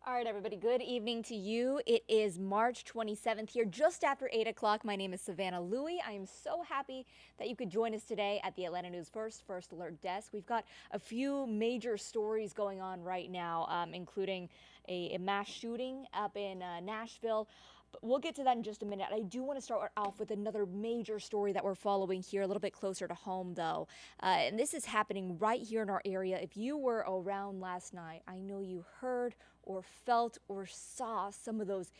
All right, everybody, good evening to you. It is March 27th here, just after 8 o'clock. My name is Savannah Louie. I am so happy that you could join us today at the Atlanta News First Alert Desk. We've got a few major stories going on right now, including a mass shooting up in Nashville. But we'll get to that in just a minute. I do want to start off with another major story that we're following here, a little bit closer to home, though. And this is happening right here in our area. If you were around last night, I know you heard or felt or saw some of those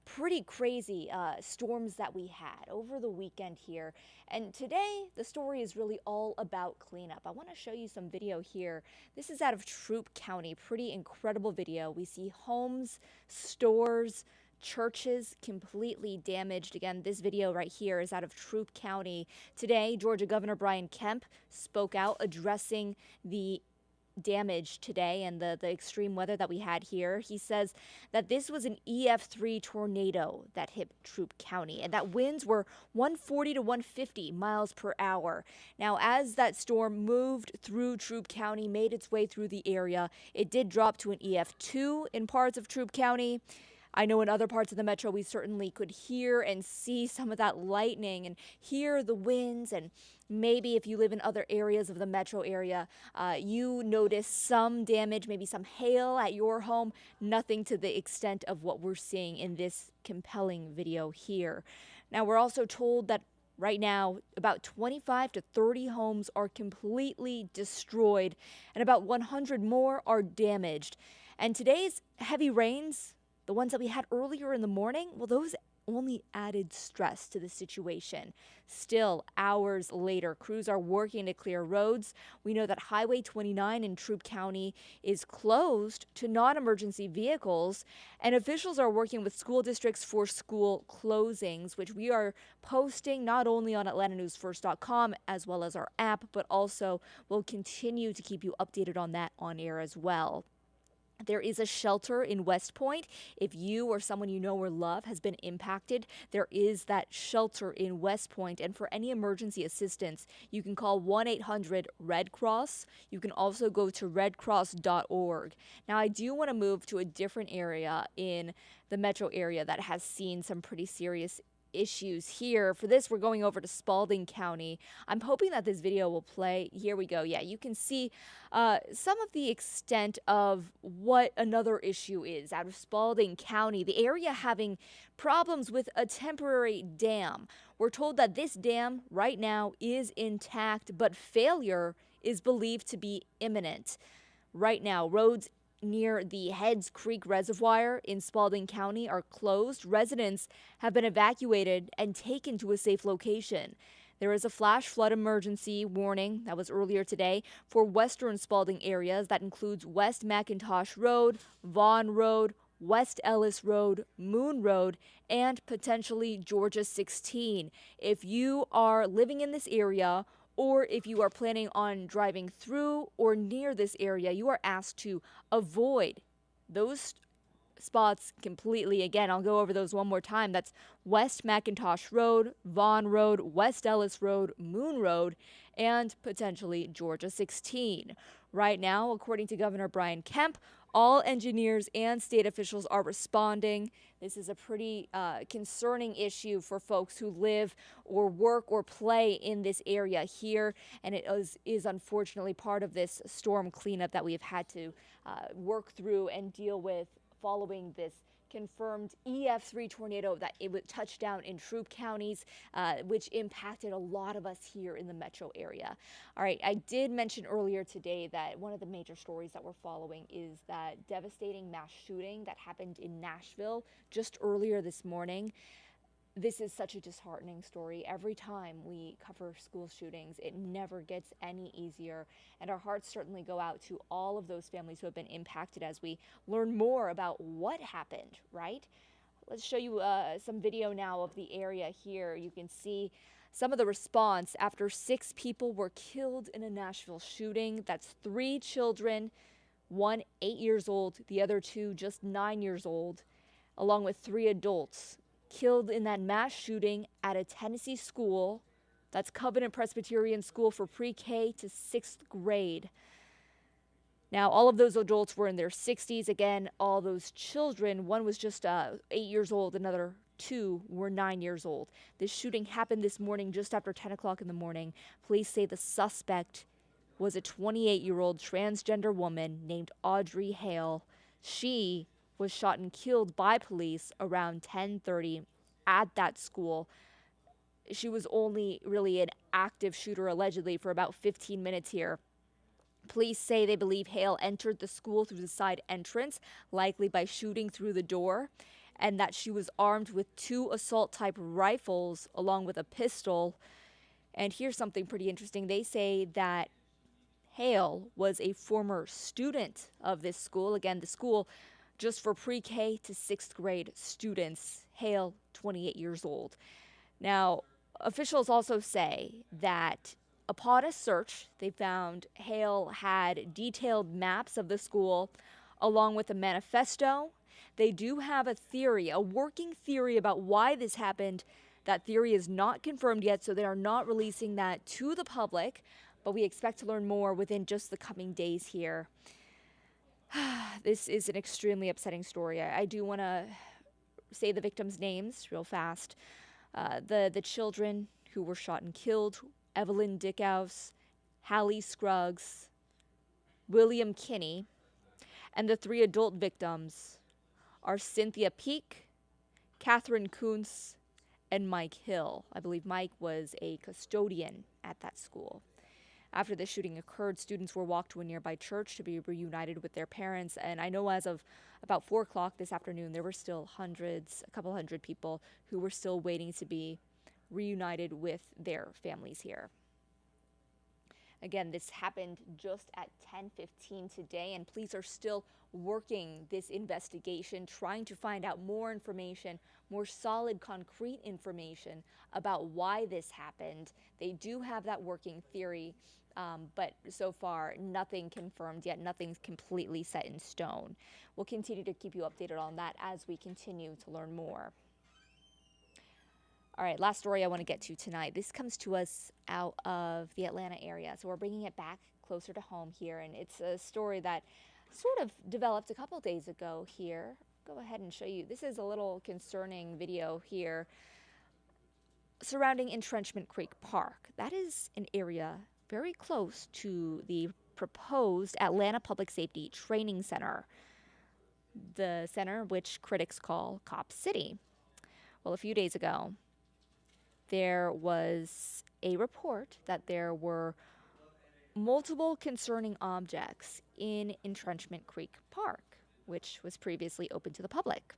pretty crazy storms that we had over the weekend here. And today, the story is really all about cleanup. I want to show you some video here. This is out of Troup County. Pretty incredible video. We see homes, stores, churches completely damaged. Again, this video right here is out of Troup County. Today, Georgia Governor Brian Kemp spoke out addressing the damage today and the extreme weather that we had here. He says that this was an EF3 tornado that hit Troup County and that winds were 140 to 150 miles per hour. Now, as that storm moved through Troup County, made its way through the area, it did drop to an EF2 in parts of Troup County. I know in other parts of the metro, we certainly could hear and see some of that lightning and hear the winds. And maybe if you live in other areas of the metro area, you notice some damage, maybe some hail at your home. Nothing to the extent of what we're seeing in this compelling video here. Now, we're also told that right now, about 25 to 30 homes are completely destroyed and about 100 more are damaged. And today's heavy rains, the ones that we had earlier in the morning, well, those only added stress to the situation. Still, hours later, crews are working to clear roads. We know that Highway 29 in Troup County is closed to non-emergency vehicles, and officials are working with school districts for school closings, which we are posting not only on AtlantaNewsFirst.com as well as our app, but also will continue to keep you updated on that on air as well. There is a shelter in West Point. If you or someone you know or love has been impacted, there is that shelter in West Point. And for any emergency assistance, you can call 1-800-RED Cross. You can also go to redcross.org. Now, I do want to move to a different area in the metro area that has seen some pretty serious issues here. For this, we're going over to Spalding County. I'm hoping that this video will play. Here we go. Yeah, you can see some of the extent of what another issue is out of Spalding County. The area having problems with a temporary dam. We're told that this dam right now is intact, but failure is believed to be imminent. Right now, roads near the Heads Creek Reservoir in Spalding County are closed. Residents have been evacuated and taken to a safe location. There is a flash flood emergency warning that was earlier today for western Spalding areas. That includes West McIntosh Road, Vaughn Road, West Ellis Road, Moon Road, and potentially Georgia 16. If you are living in this area, or if you are planning on driving through or near this area, you are asked to avoid those spots completely. Again, I'll go over those one more time. That's West McIntosh Road, Vaughn Road, West Ellis Road, Moon Road, and potentially Georgia 16. Right now, according to Governor Brian Kemp, all engineers and state officials are responding. This is a pretty concerning issue for folks who live or work or play in this area here, and it is unfortunately part of this storm cleanup that we have had to work through and deal with following this confirmed EF3 tornado that it would touch down in Troup counties, which impacted a lot of us here in the metro area. All right, I did mention earlier today that one of the major stories that we're following is that devastating mass shooting that happened in Nashville just earlier this morning. This is such a disheartening story. Every time we cover school shootings, it never gets any easier. And our hearts certainly go out to all of those families who have been impacted as we learn more about what happened, right? Let's show you some video now of the area here. You can see some of the response after 6 people were killed in a Nashville shooting. That's 3 children, one 8 years old, the other 2 just 9 years old, along with 3 adults killed in that mass shooting at a Tennessee school. That's Covenant Presbyterian School for pre-K to 6th grade. Now, all of those adults were in their 60s. Again, all those children, one was just 8 years old, another two were 9 years old. This shooting happened this morning just after 10 o'clock in the morning. Police say the suspect was a 28-year-old transgender woman named Audrey Hale. She was shot and killed by police around 10:30 at that school. She was only really an active shooter allegedly for about 15 minutes here. Police say they believe Hale entered the school through the side entrance, likely by shooting through the door, and that she was armed with 2 assault-type rifles along with a pistol. And here's something pretty interesting. They say that Hale was a former student of this school. Again, the school just for pre-K to 6th grade students. Hale, 28 years old. Now, officials also say that upon a search, they found Hale had detailed maps of the school along with a manifesto. They do have a theory, a working theory about why this happened. That theory is not confirmed yet, so they are not releasing that to the public, but we expect to learn more within just the coming days here. This is an extremely upsetting story. I do want to say the victims' names real fast. The children who were shot and killed: Evelyn Dickhouse, Hallie Scruggs, William Kinney, and the 3 adult victims are Cynthia Peak, Catherine Kuntz, and Mike Hill. I believe Mike was a custodian at that school. After the shooting occurred, students were walked to a nearby church to be reunited with their parents. And I know as of about 4 o'clock this afternoon, there were still a couple hundred people who were still waiting to be reunited with their families here. Again, this happened just at 10:15 today, and police are still working this investigation, trying to find out more information, more solid, concrete information about why this happened. They do have that working theory, but so far, nothing confirmed yet. Nothing's completely set in stone. We'll continue to keep you updated on that as we continue to learn more. All right, last story I want to get to tonight. This comes to us out of the Atlanta area, so we're bringing it back closer to home here, and it's a story that sort of developed a couple days ago here. Go ahead and show you. This is a little concerning video here surrounding Intrenchment Creek Park. That is an area very close to the proposed Atlanta Public Safety Training Center, the center which critics call Cop City. Well, a few days ago, there was a report that there were multiple concerning objects in Intrenchment Creek Park, which was previously open to the public.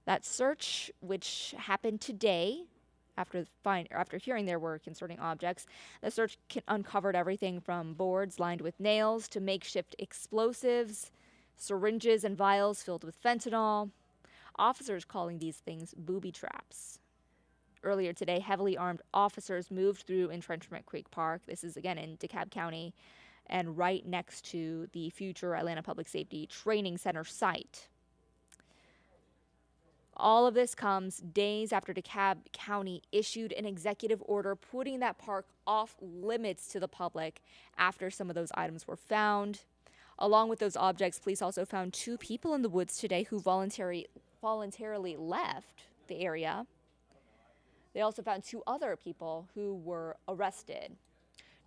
That search, which happened today, after hearing there were concerning objects, the search uncovered everything from boards lined with nails to makeshift explosives, syringes and vials filled with fentanyl. Officers calling these things booby traps. Earlier today, heavily armed officers moved through Intrenchment Creek Park. This is again in Dekalb County and right next to the future Atlanta Public Safety Training Center site. All of this comes days after Dekalb County issued an executive order putting that park off limits to the public after some of those items were found. Along with those objects, police also found 2 people in the woods today who voluntarily left the area. They also found 2 other people who were arrested.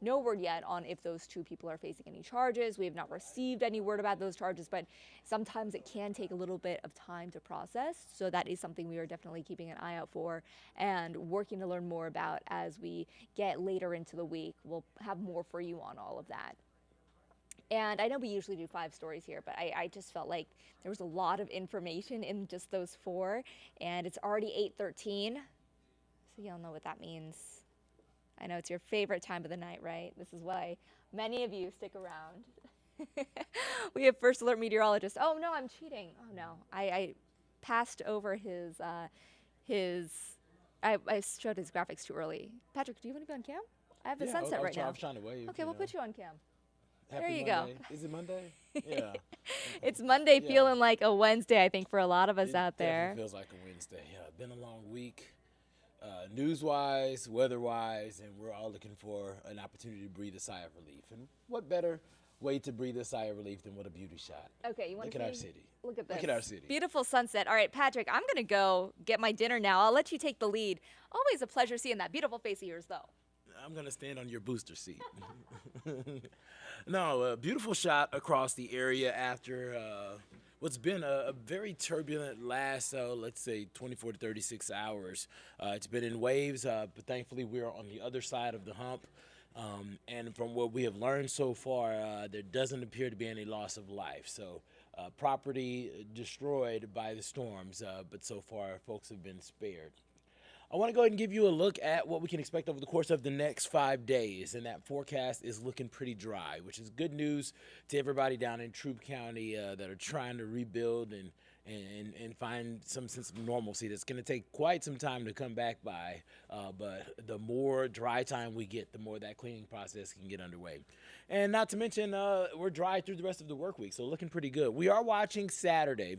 No word yet on if those 2 people are facing any charges. We have not received any word about those charges, but sometimes it can take a little bit of time to process. So that is something we are definitely keeping an eye out for and working to learn more about as we get later into the week. We'll have more for you on all of that. And I know we usually do 5 stories here, but I just felt like there was a lot of information in just those 4, and it's already 8:13. So y'all know what that means. I know it's your favorite time of the night, right? This is why many of you stick around. We have First Alert meteorologist. Oh no, I'm cheating. Oh no, I passed over his. I showed his graphics too early. Patrick, do you want to be on cam? I have the sunset right now. I was trying to wave. Okay, we'll put you on cam. Happy There you Monday. go. Is it Monday? Yeah. It's Monday, feeling like a Wednesday, I think, for a lot of us out there. It feels like a Wednesday. Yeah, been a long week, news-wise, weather-wise, and we're all looking for an opportunity to breathe a sigh of relief. And what better way to breathe a sigh of relief than what a beauty shot. Okay, you want Look to at our city. Look at this. Look at our city. Beautiful sunset. All right, Patrick, I'm going to go get my dinner now. I'll let you take the lead. Always a pleasure seeing that beautiful face of yours, though. I'm going to stand on your booster seat. No, a beautiful shot across the area after what's been a very turbulent last, let's say, 24 to 36 hours. It's been in waves, but thankfully we're on the other side of the hump. And from what we have learned so far, there doesn't appear to be any loss of life. So property destroyed by the storms, but so far folks have been spared. I want to go ahead and give you a look at what we can expect over the course of the next 5 days, and that forecast is looking pretty dry, which is good news to everybody down in Troup County that are trying to rebuild and find some sense of normalcy. That's going to take quite some time to come back by, but the more dry time we get, the more that cleaning process can get underway. And not to mention, we're dry through the rest of the work week, so looking pretty good. We are watching Saturday,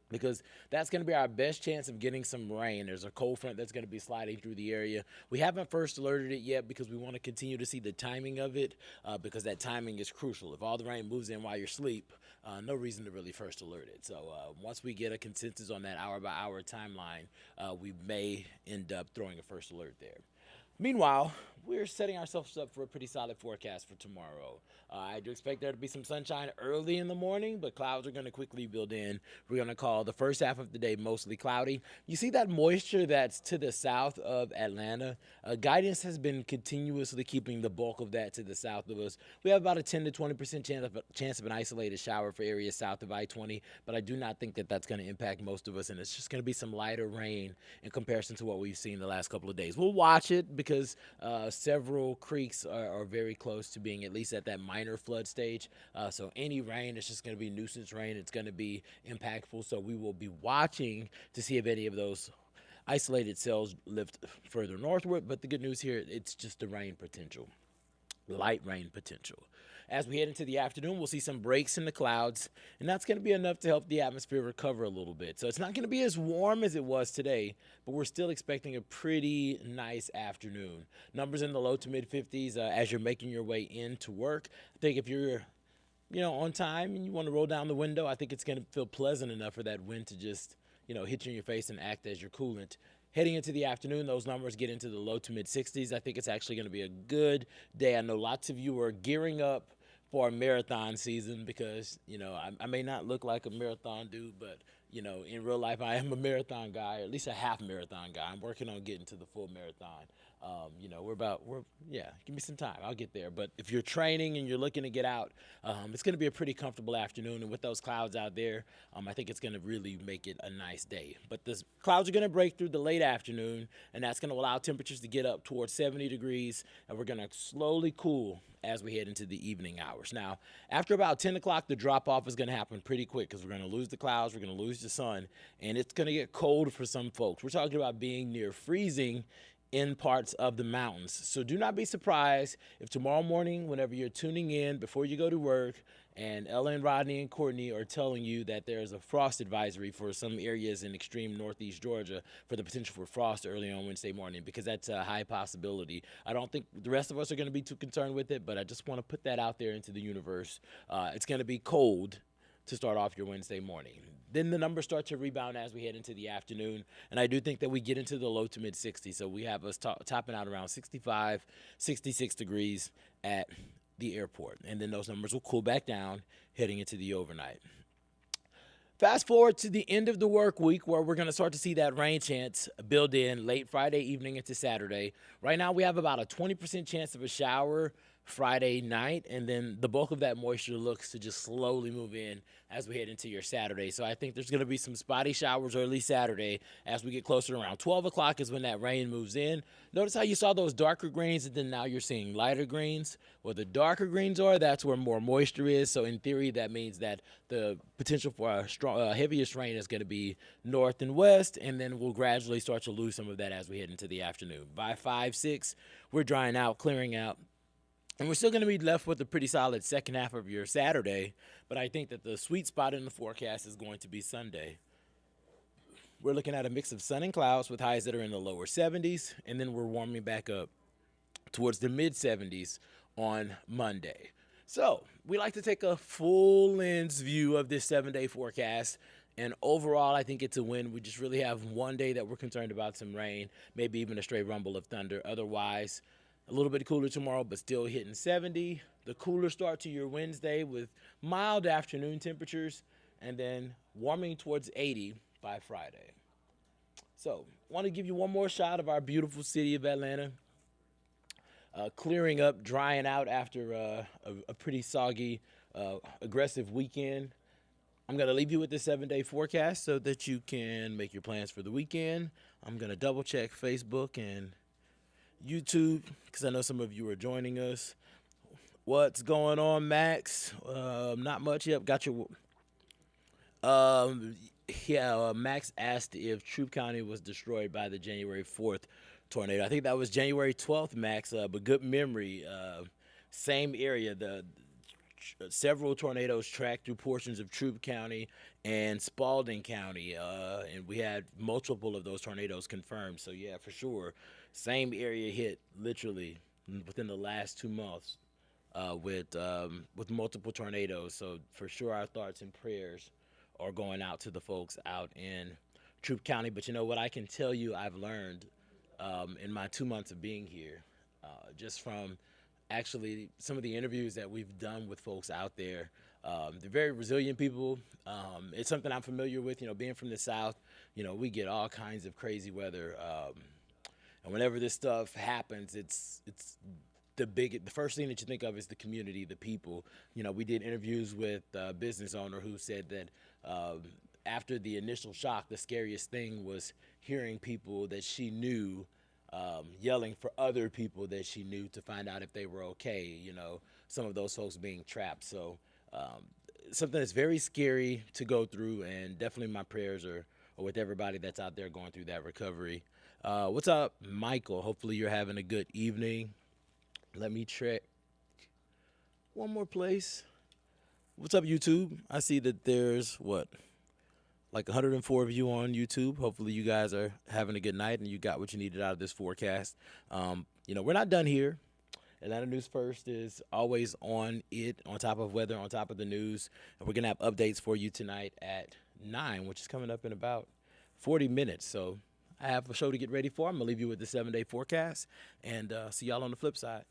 because that's going to be our best chance of getting some rain. There's a cold front that's going to be sliding through the area. We haven't first alerted it yet because we want to continue to see the timing of it, because that timing is crucial. If all the rain moves in while you're asleep, no reason to really first alert it. So once we get a consensus on that hour-by-hour timeline, we may end up throwing a first alert there. Meanwhile, we're setting ourselves up for a pretty solid forecast for tomorrow. I do expect there to be some sunshine early in the morning, but clouds are going to quickly build in. We're going to call the first half of the day mostly cloudy. You see that moisture that's to the south of Atlanta? Guidance has been continuously keeping the bulk of that to the south of us. We have about a 10 to 20% chance of an isolated shower for areas south of I-20, but I do not think that that's going to impact most of us, and it's just going to be some lighter rain in comparison to what we've seen the last couple of days. We'll watch it because several creeks are very close to being at least at that minor flood stage. So any rain is just going to be nuisance rain. It's going to be impactful. So we will be watching to see if any of those isolated cells lift further northward. But the good news here, it's just the rain potential, light rain potential. As we head into the afternoon, we'll see some breaks in the clouds, and that's going to be enough to help the atmosphere recover a little bit. So it's not going to be as warm as it was today, but we're still expecting a pretty nice afternoon. Numbers in the low to mid 50s as you're making your way into work. I think if you're on time and you want to roll down the window, I think it's going to feel pleasant enough for that wind to just, hit you in your face and act as your coolant. Heading into the afternoon, those numbers get into the low to mid 60s. I think it's actually going to be a good day. I know lots of you are gearing up for a marathon season because, I may not look like a marathon dude, but, in real life, I am a marathon guy, or at least a half marathon guy. I'm working on getting to the full marathon. Give me some time. I'll get there. But if you're training and you're looking to get out, it's going to be a pretty comfortable afternoon. And with those clouds out there, I think it's going to really make it a nice day. But the clouds are going to break through the late afternoon, and that's going to allow temperatures to get up towards 70 degrees. And we're going to slowly cool as we head into the evening hours. Now, after about 10 o'clock, the drop-off is going to happen pretty quick because we're going to lose the clouds, we're going to lose the sun, and it's going to get cold for some folks. We're talking about being near freezing in parts of the mountains. So do not be surprised if tomorrow morning, whenever you're tuning in before you go to work, and Ellen, Rodney, and Courtney are telling you that there's a frost advisory for some areas in extreme northeast Georgia for the potential for frost early on Wednesday morning, because that's a high possibility. I don't think the rest of us are going to be too concerned with it, but I just want to put that out there into the universe. It's going to be cold to start off your Wednesday morning. Then the numbers start to rebound as we head into the afternoon, and I do think that we get into the low to mid 60s. So we have us topping out around 65, 66 degrees at the airport, and then those numbers will cool back down heading into the overnight. Fast forward to the end of the work week, where we're going to start to see that rain chance build in late Friday evening into Saturday. Right now we have about a 20% chance of a shower Friday night, and then the bulk of that moisture looks to just slowly move in as we head into your Saturday. So I think there's going to be some spotty showers early Saturday as we get closer to around 12 o'clock is when that rain moves in. Notice how you saw those darker greens, and then now you're seeing lighter greens. Where the darker greens are, that's where more moisture is. So in theory, that means that the potential for a strong, heaviest rain is going to be north and west, and then we'll gradually start to lose some of that as we head into the afternoon. By 5, 6, we're drying out, clearing out. And we're still going to be left with a pretty solid second half of your Saturday, but I think that the sweet spot in the forecast is going to be Sunday. We're looking at a mix of sun and clouds with highs that are in the lower 70s, and then we're warming back up towards the mid 70s on Monday. So we like to take a full lens view of this 7-day forecast. And overall, I think it's a win. We just really have one day that we're concerned about some rain, maybe even a stray rumble of thunder. Otherwise, a little bit cooler tomorrow, but still hitting 70. The cooler start to your Wednesday with mild afternoon temperatures and then warming towards 80 by Friday. So, want to give you one more shot of our beautiful city of Atlanta. Clearing up, drying out after a pretty soggy, aggressive weekend. I'm going to leave you with the 7-day forecast so that you can make your plans for the weekend. I'm going to double check Facebook and YouTube because I know some of you are joining us. What's going on, Max? Not much. Yep, got your. Max asked if Troup County was destroyed by the January 4th tornado. I think that was January 12th, Max, but good memory. Same area. Several tornadoes tracked through portions of Troup County and Spalding County, and we had multiple of those tornadoes confirmed. So, yeah, for sure, same area hit literally within the last 2 months with multiple tornadoes. So, for sure, our thoughts and prayers are going out to the folks out in Troup County. But you know what I can tell you I've learned in my 2 months of being here, just from actually some of the interviews that we've done with folks out there. They're very resilient people. It's something I'm familiar with, being from the South. We get all kinds of crazy weather. And whenever this stuff happens, it's the first thing that you think of is the community, the people. We did interviews with a business owner who said that after the initial shock, the scariest thing was hearing people that she knew yelling for other people that she knew to find out if they were okay, some of those folks being trapped. So something that's very scary to go through, and definitely my prayers are with everybody that's out there going through that recovery. What's up, Michael? Hopefully you're having a good evening. Let me check one more place. What's up, YouTube? I see that there's, like 104 of you on YouTube. Hopefully you guys are having a good night and you got what you needed out of this forecast. We're not done here. Atlanta News First is always on top of weather, on top of the news. And we're going to have updates for you tonight at 9, which is coming up in about 40 minutes. So I have a show to get ready for. I'm going to leave you with the 7-day forecast and see y'all on the flip side.